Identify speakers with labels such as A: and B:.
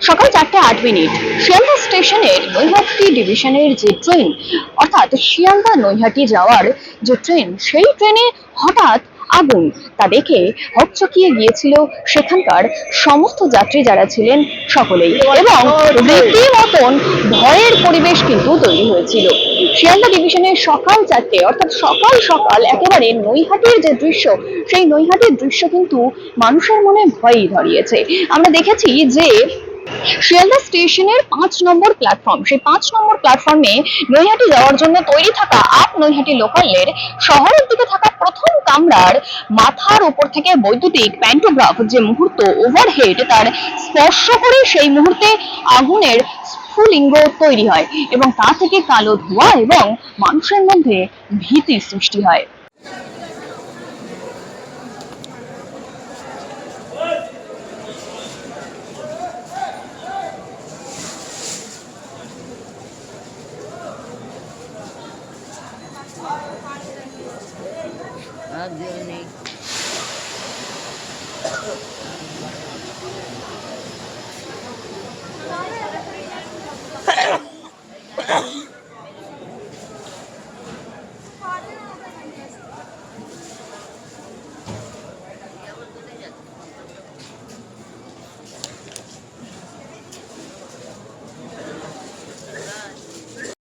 A: সকাল 4:08 শিয়ালদা স্টেশনের নৈহাটি ডিভিশনের যে ট্রেন অর্থাৎ শিয়ালদা নৈহাটি যাওয়ার যে ট্রেন, সেই ট্রেনে হঠাৎ আগুন। তা দেখে হকচকিয়ে গিয়েছিল সেখানকার সমস্ত যাত্রী যারা ছিলেন সকলেই, এবং রীতিমতন ভয়ের পরিবেশ কিন্তু তৈরি হয়েছিল। শিয়ালদা ডিভিশনের সকাল 4টে অর্থাৎ সকাল সকাল একেবারে নৈহাটির যে দৃশ্য, সেই নৈহাটির দৃশ্য কিন্তু মানুষের মনে ভয়ই ধরিয়েছে। আমরা দেখেছি যে শিয়ালদা স্টেশনের 5 নম্বর প্ল্যাটফর্ম, সেই 5 নম্বর প্ল্যাটফর্মে নৈহাটি যাওয়ার জন্য তৈরি থাকা আপ নৈহাটি লোকালের শহরের দিকে থাকা প্রথম কামরার মাথার উপর থেকে বৈদ্যুতিক প্যান্টোগ্রাফ যে মুহূর্ত ওভারহেড তার স্পর্শ করে সেই মুহূর্তে আগুনের স্ফুলিঙ্গ তৈরি হয় এবং তা থেকে কালো ধোঁয়া এবং মানুষের মধ্যে ভীতির সৃষ্টি হয়।